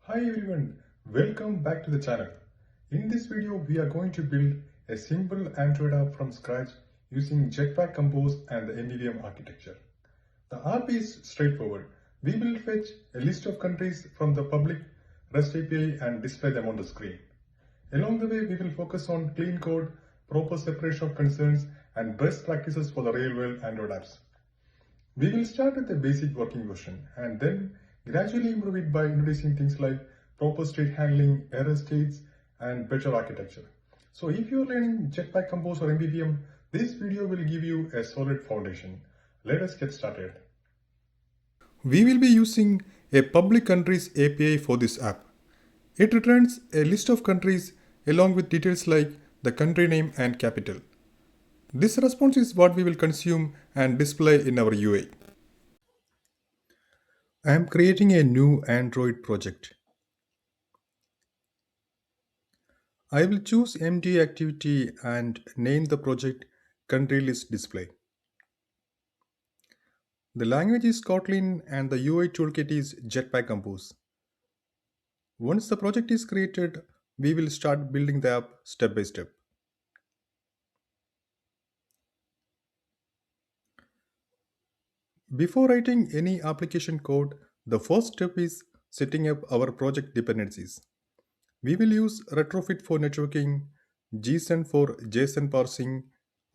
Hi everyone, welcome back to the channel. In this video, we are going to build a simple Android app from scratch using Jetpack Compose and the MVVM architecture. The app is straightforward. We will fetch a list of countries from the public REST API and display them on the screen. Along the way, we will focus on clean code, proper separation of concerns, and best practices for the real-world Android apps. We will start with a basic working version and then gradually improve it by introducing things like proper state handling, error states, and better architecture. So if you're learning Jetpack Compose or MVVM, this video will give you a solid foundation. Let us get started. We will be using a public countries API for this app. It returns a list of countries along with details like the country name and capital. This response is what we will consume and display in our UI. I am creating a new Android project. I will choose MD activity and name the project country list display. The language is Kotlin and the UI toolkit is Jetpack Compose. Once the project is created, we will start building the app step by step. Before writing any application code, the first step is setting up our project dependencies. We will use Retrofit for networking, Gson for JSON parsing,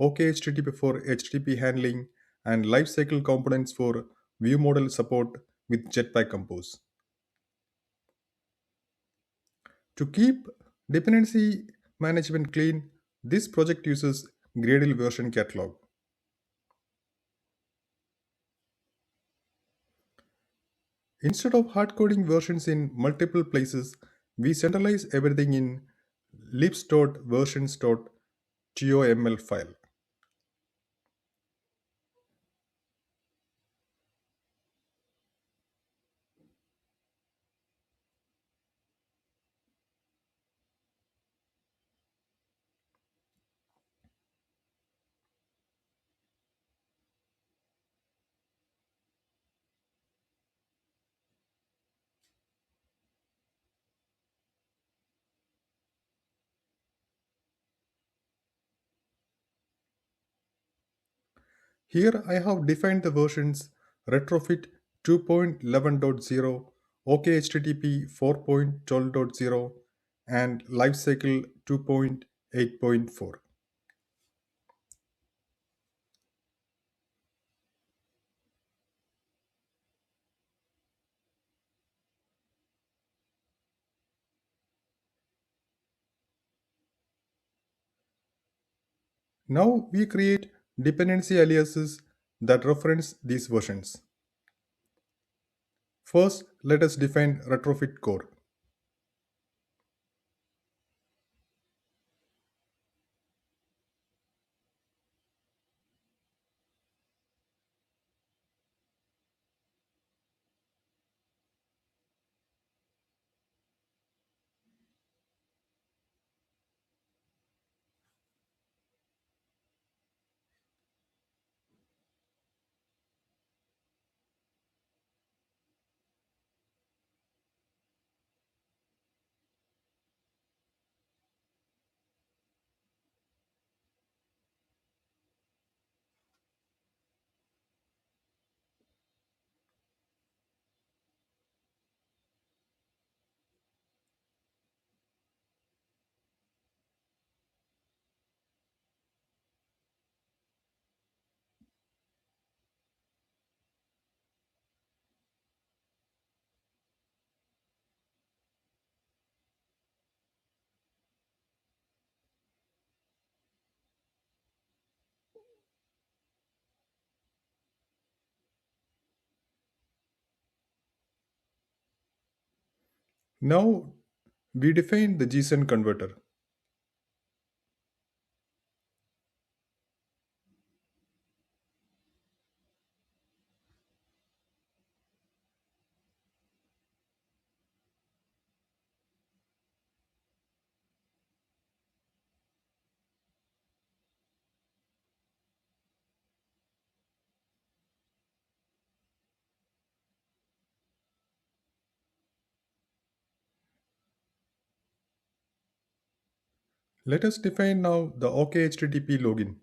OKHTTP for HTTP handling, and lifecycle components for ViewModel support with Jetpack Compose. To keep dependency management clean, this project uses Gradle version catalog. Instead of hard coding versions in multiple places, we centralize everything in libs.versions.toml file. Here I have defined the versions Retrofit 2.11.0, OKHTTP 4.12.0, and Lifecycle 2.8.4. Now we create dependency aliases that reference these versions. First, let us define Retrofit core. Now we define the Gson converter. Let us define now the OKHTTP login.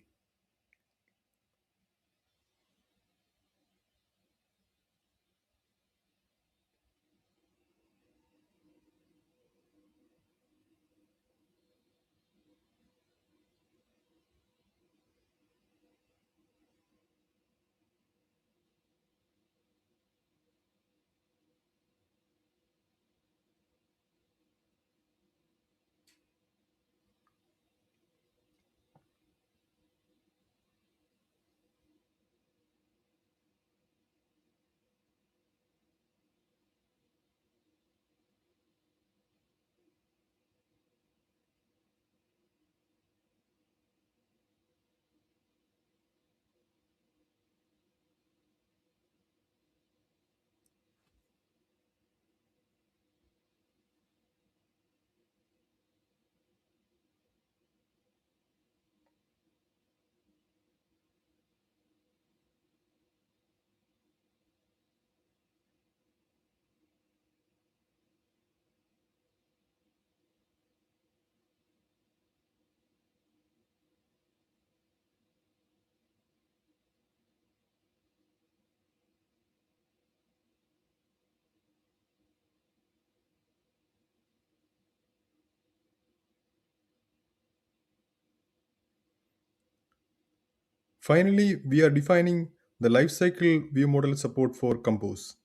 Finally, we are defining the lifecycle view model support for Compose.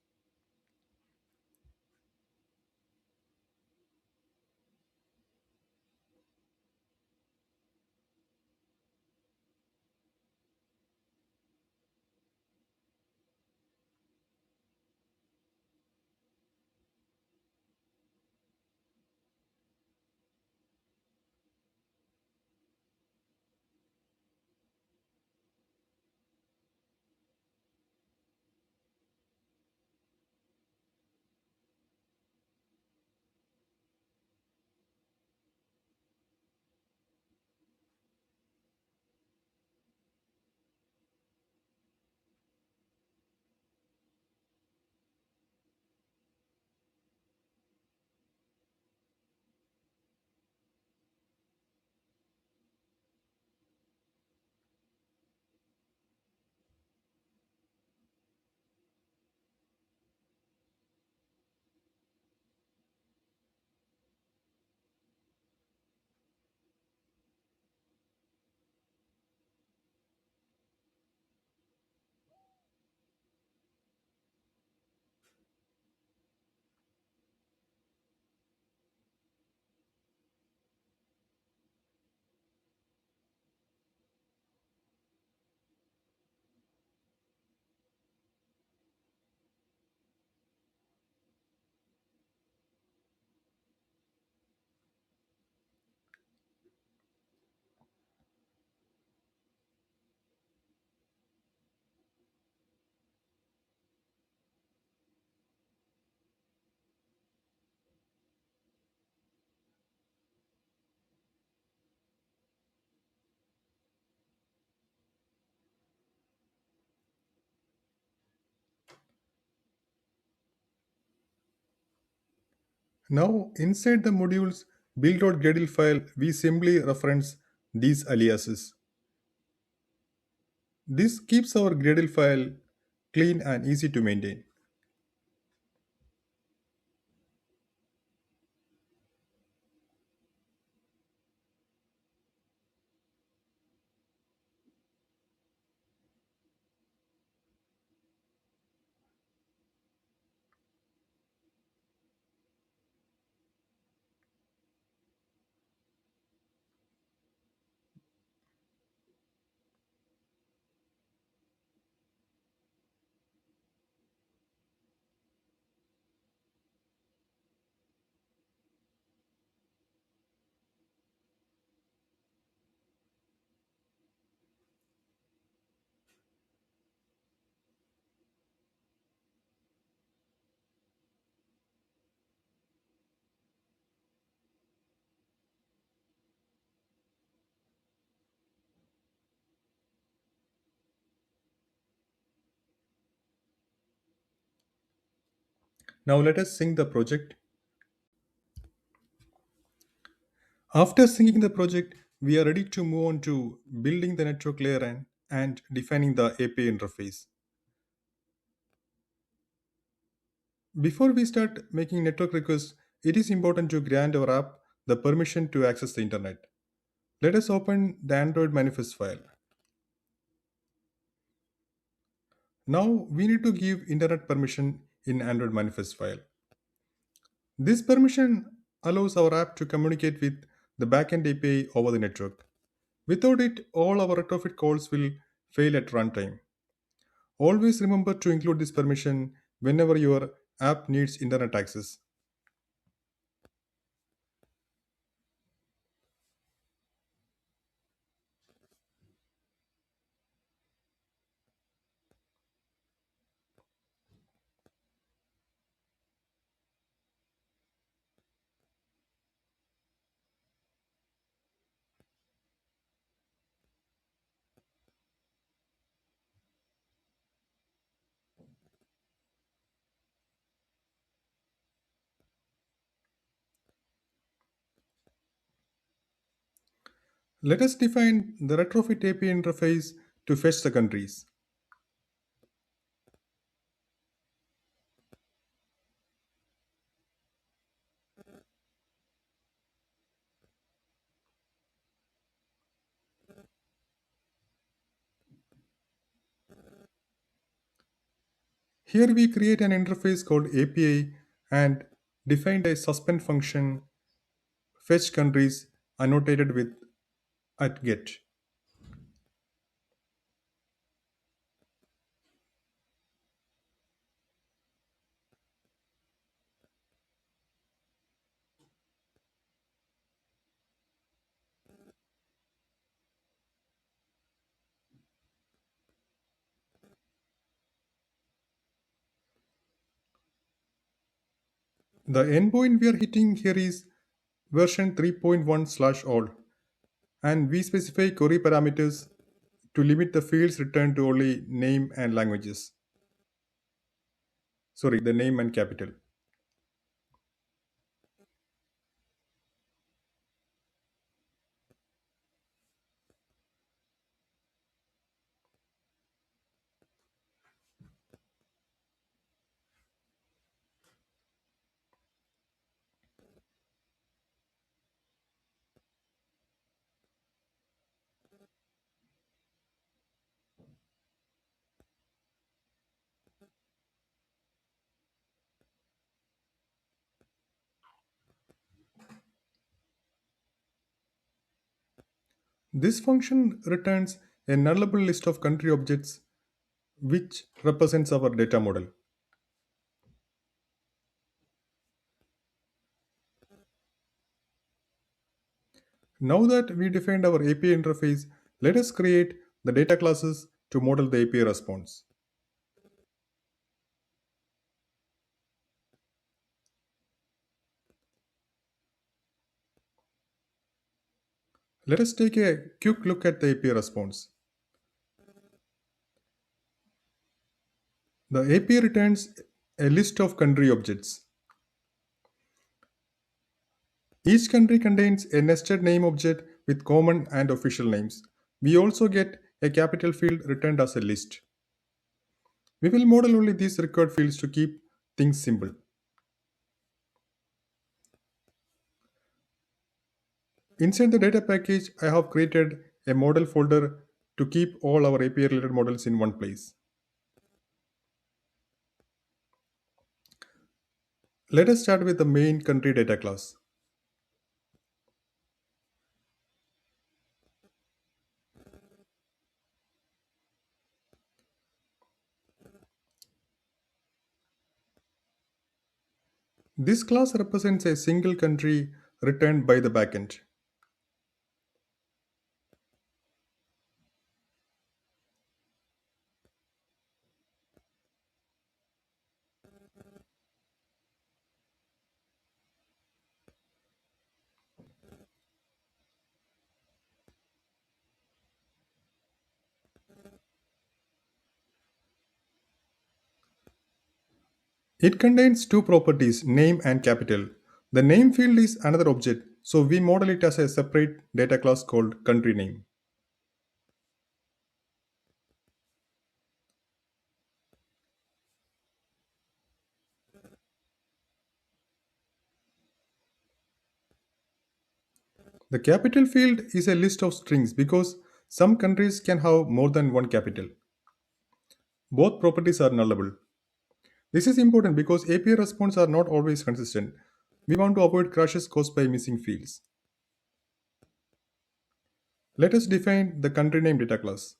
Now, inside the module's build.gradle file, we simply reference these aliases. This keeps our Gradle file clean and easy to maintain. Now let us sync the project. After syncing the project, we are ready to move on to building the network layer and defining the API interface. Before we start making network requests, it is important to grant our app the permission to access the internet. Let us open the Android manifest file. Now we need to give internet permission in Android manifest file. This permission allows our app to communicate with the backend API over the network. Without it, all our retrofit calls will fail at runtime. Always remember to include this permission whenever your app needs internet access. Let us define the retrofit API interface to fetch the countries. Here we create an interface called API and defined a suspend function fetch countries annotated with @get. The endpoint we are hitting here is version 3.1/all, and we specify query parameters to limit the fields returned to only name and languages. Sorry, the name and capital. This function returns a nullable list of country objects which represents our data model. Now that we defined our API interface, let us create the data classes to model the API response. Let us take a quick look at the API response. The API returns a list of country objects. Each country contains a nested name object with common and official names. We also get a capital field returned as a list. We will model only these required fields to keep things simple. Inside the data package, I have created a model folder to keep all our API related models in one place. Let us start with the main country data class. This class represents a single country returned by the backend. It contains two properties, name and capital. The name field is another object So we model it as a separate data class called country name. The capital field is a list of strings because some countries can have more than one capital. Both properties are nullable. This is important because API responses are not always consistent. We want to avoid crashes caused by missing fields. Let us define the country name data class.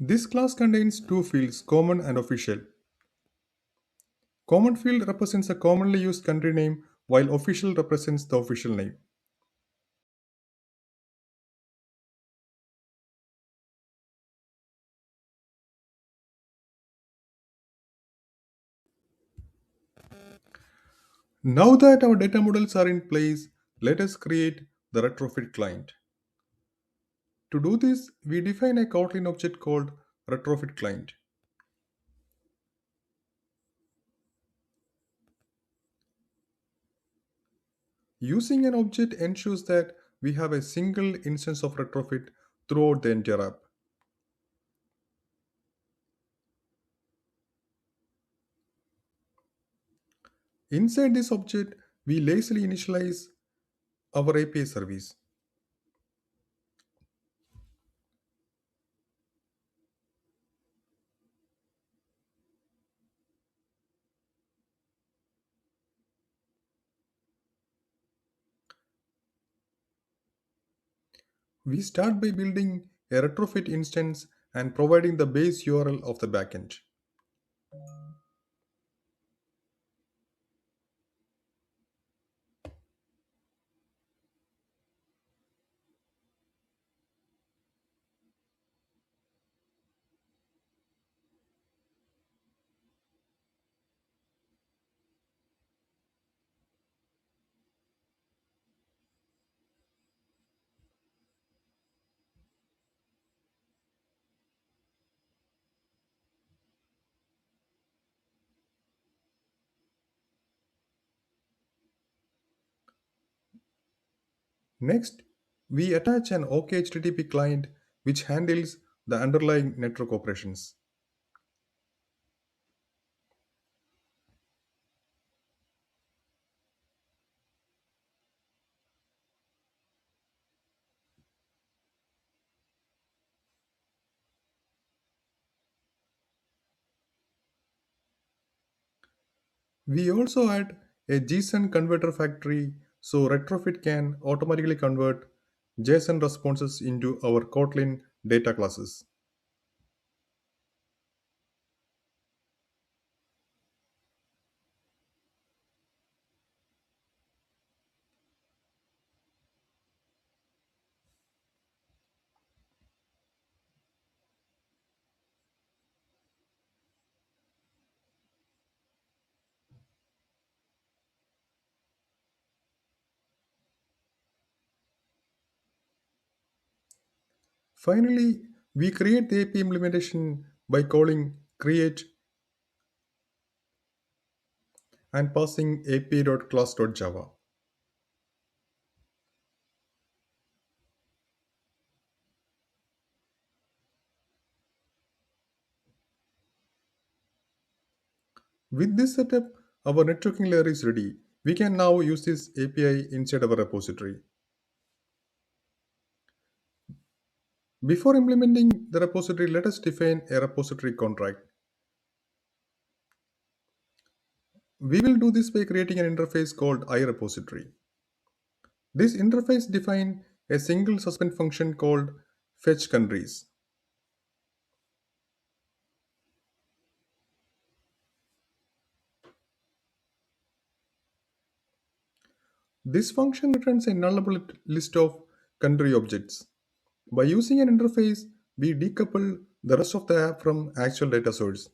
This class contains two fields, common and official. Common field represents a commonly used country name while official represents the official name. Now that our data models are in place, let us create the Retrofit client. To do this, we define a Kotlin object called Retrofit client. Using an object ensures that we have a single instance of Retrofit throughout the entire app. Inside this object, we lazily initialize our API service. We start by building a Retrofit instance and providing the base URL of the backend. Next, we attach an OK HTTP client which handles the underlying network operations. We also add a Gson converter factory so Retrofit can automatically convert JSON responses into our Kotlin data classes. Finally, we create the API implementation by calling create and passing api.class.java. With this setup, our networking layer is ready. We can now use this API inside our repository. Before implementing the repository, let us define a repository contract. We will do this by creating an interface called iRepository. This interface defines a single suspend function called fetch countries. This function returns a nullable list of country objects. By using an interface, we decouple the rest of the app from actual data source.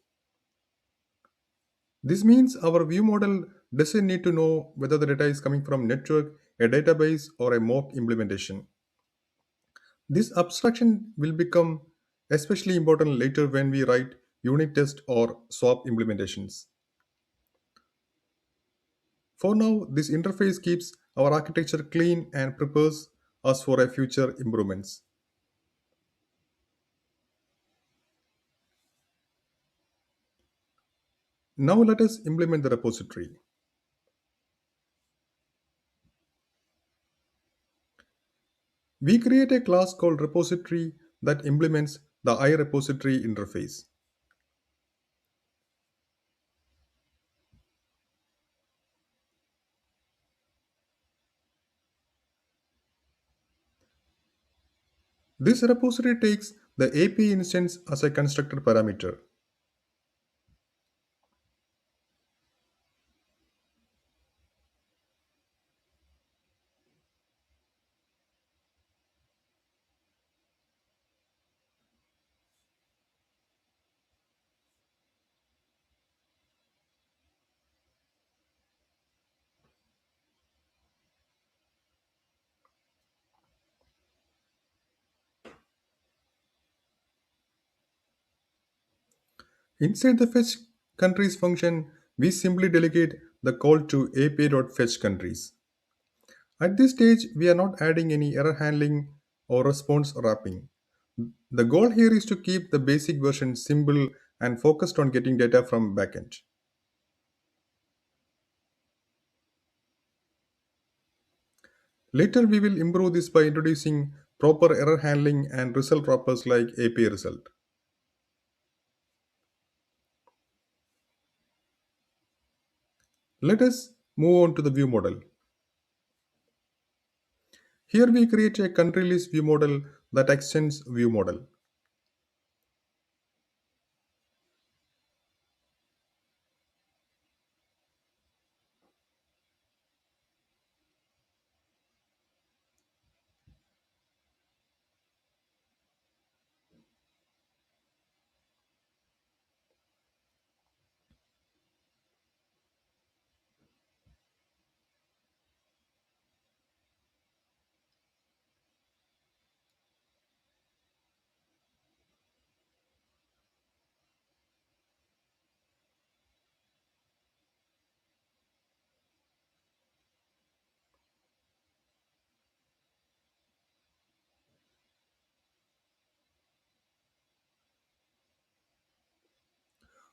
This means our view model doesn't need to know whether the data is coming from network, a database, or a mock implementation. This abstraction will become especially important later when we write unit test or swap implementations. For now, this interface keeps our architecture clean and prepares us for a future improvements. Now let us implement the repository. We create a class called repository that implements the iRepository interface. This repository takes the API instance as a constructor parameter. Inside the fetch countries function, we simply delegate the call to api.fetchCountries. At this stage, we are not adding any error handling or response wrapping. The goal here is to keep the basic version simple and focused on getting data from backend. Later, we will improve this by introducing proper error handling and result wrappers like API result. Let us move on to the view model. Here we create a country list view model that extends view model.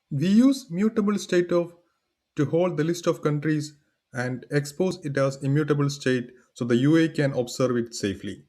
We use mutable state of to hold the list of countries and expose it as immutable state so the UA can observe it safely.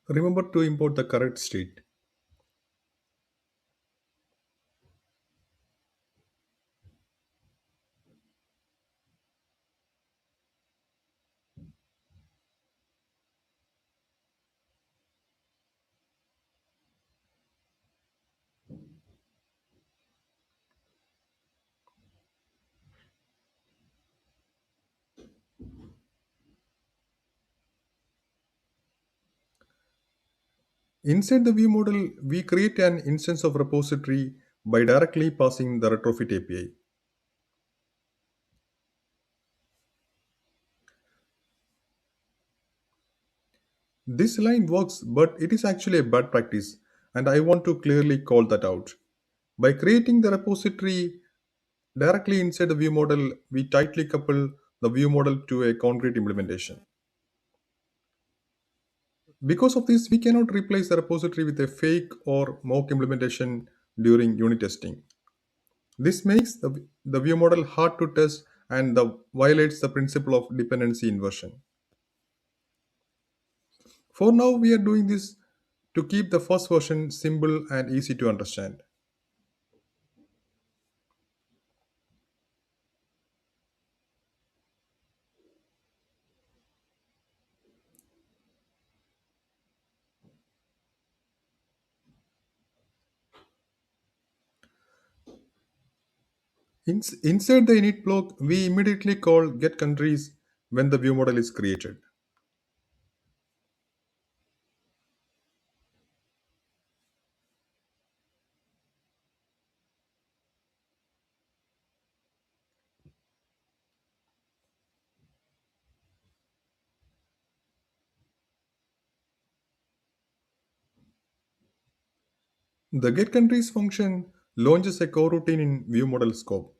Remember to import the correct state. Inside the view model, we create an instance of repository by directly passing the Retrofit API. This line works, but it is actually a bad practice, and I want to clearly call that out. By creating the repository directly inside the view model, we tightly couple the view model to a concrete implementation. Because of this, we cannot replace the repository with a fake or mock implementation during unit testing. This makes the view model hard to test and violates the principle of dependency inversion. For now, we are doing this to keep the first version simple and easy to understand. Inside the init block, we immediately call get countries when the view model is created. The get countries function launches a coroutine in view model scope.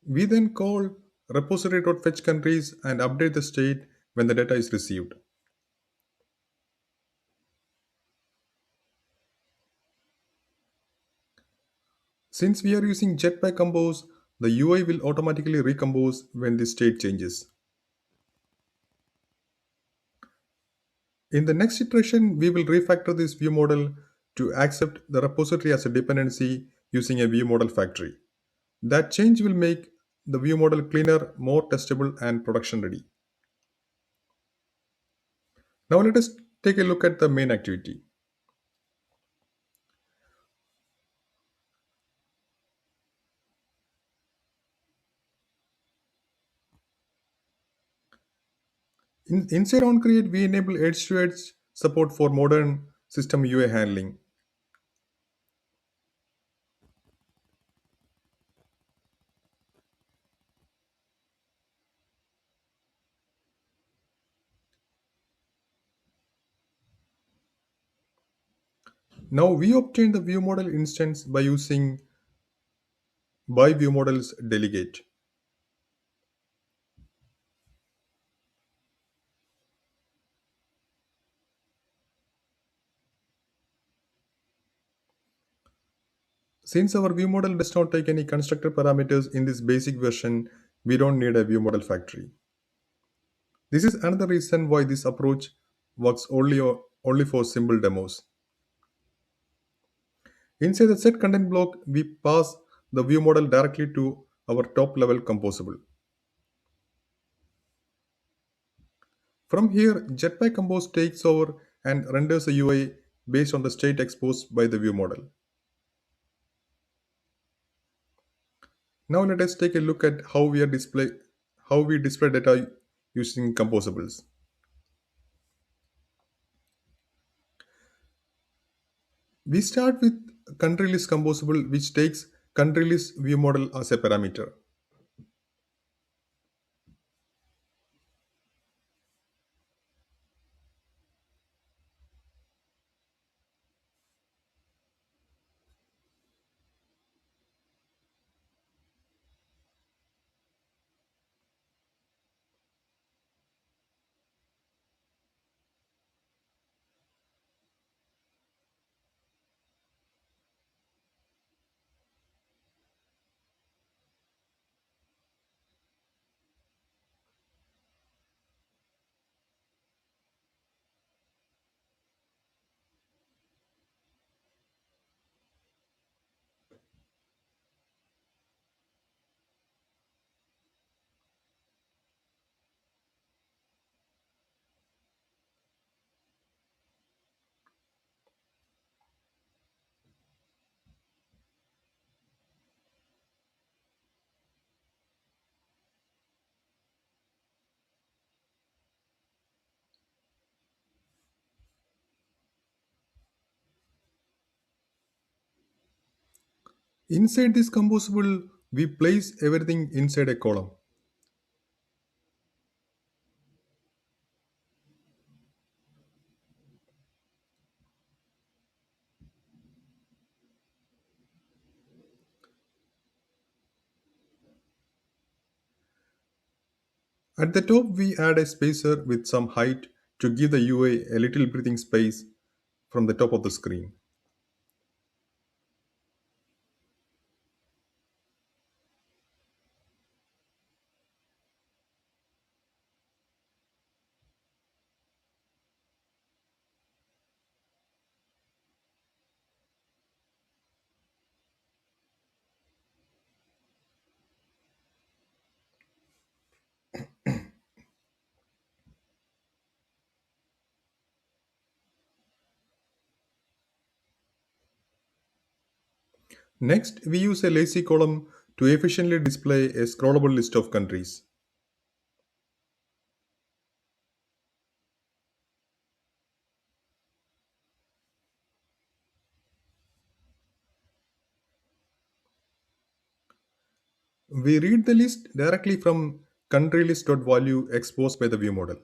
We then call repository.fetch countries and update the state when the data is received. Since we are using Jetpack Compose, the UI will automatically recompose when the state changes. In the next iteration, we will refactor this view model to accept the repository as a dependency using a view model factory. That change will make the view model cleaner, more testable, and production ready. Now let us take a look at the main activity. Inside onCreate, we enable edge-to-edge support for modern system UI handling. Now we obtain the view model instance by using by view models delegate. Since our view model does not take any constructor parameters in this basic version, we don't need a view model factory. This is another reason why this approach works only for simple demos. Inside the set content block, we pass the view model directly to our top level composable. From here, Jetpack Compose takes over and renders a UI based on the state exposed by the view model. Now let us take a look at how we display data using composables. We start with country list composable, which takes country list view model as a parameter. Inside this composable, we place everything inside a column. At the top, we add a spacer with some height to give the UI a little breathing space from the top of the screen. Next, we use a lazy column to efficiently display a scrollable list of countries. We read the list directly from countrylist.value exposed by the ViewModel.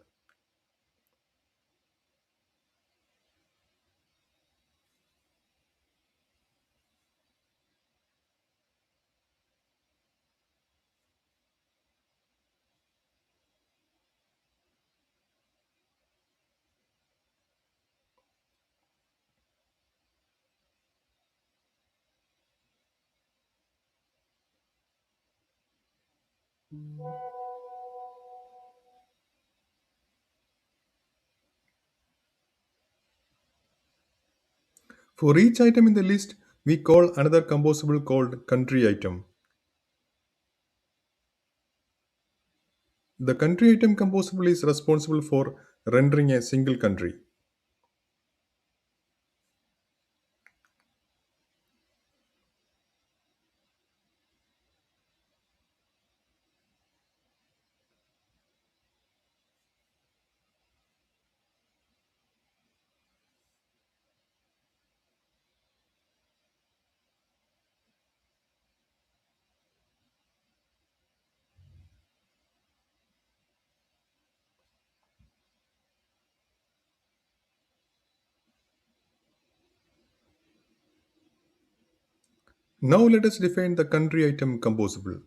For each item in the list, we call another composable called country item. The country item composable is responsible for rendering a single country. Now let us define the country item composable.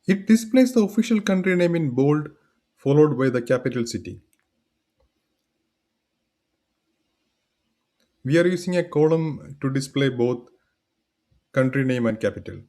It displays the official country name in bold, followed by the capital city. We are using a column to display both country name and capital.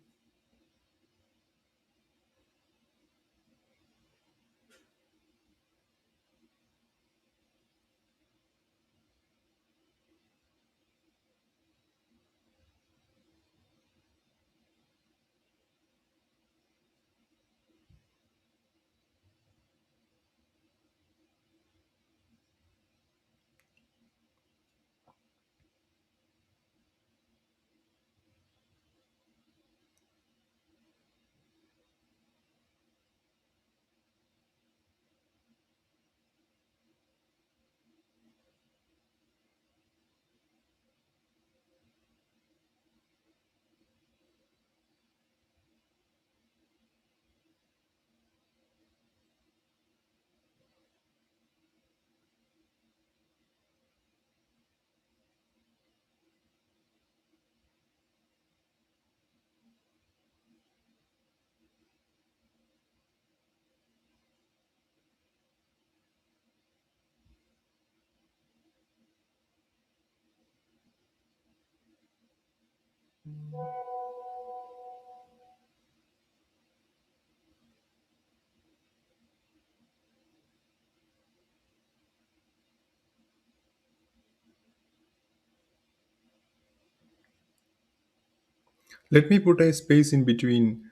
Let me put a space in between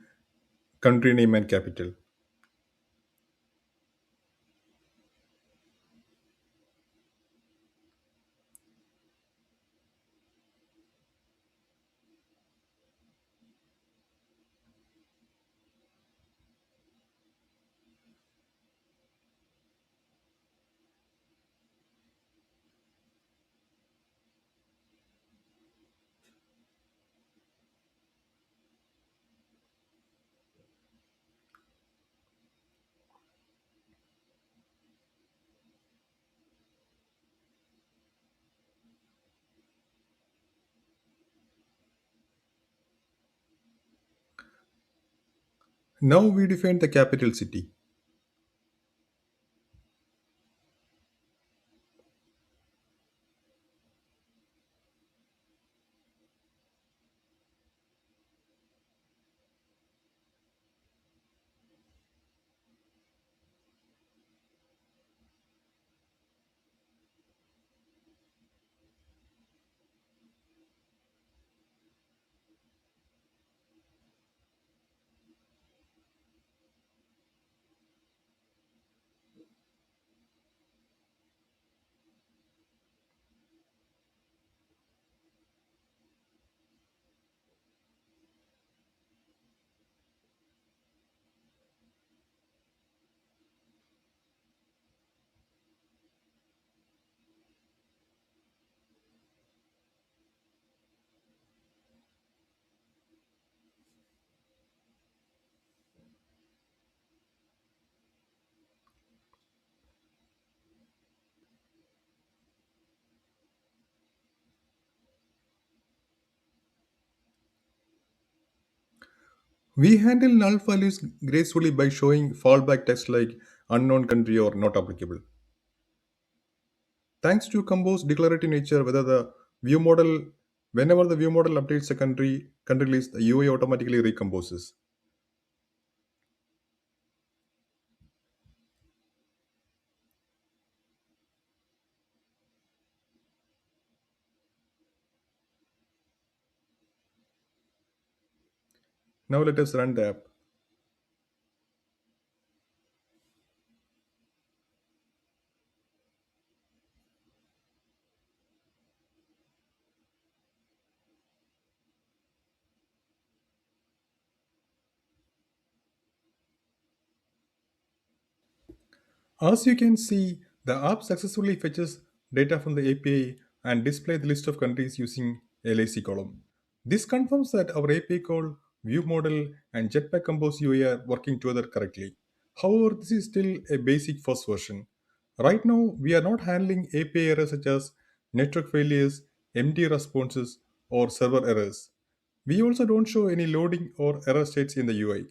country name and capital. Now we define the capital city. We handle null values gracefully by showing fallback text like unknown country or not applicable. Thanks to Compose declarative nature, whenever the view model updates a country list, the UI automatically recomposes. Now let us run the app. As you can see, the app successfully fetches data from the API and displays the list of countries using a lazy column. This confirms that our API call, ViewModel, and Jetpack Compose UI are working together correctly. However, this is still a basic first version. Right now, we are not handling API errors such as network failures, empty responses, or server errors. We also don't show any loading or error states in the UI.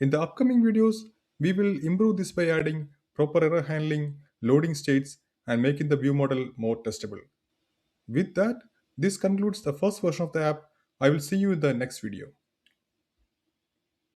In the upcoming videos, we will improve this by adding proper error handling, loading states, and making the view model more testable. With that, this concludes the first version of the app. I will see you in the next video.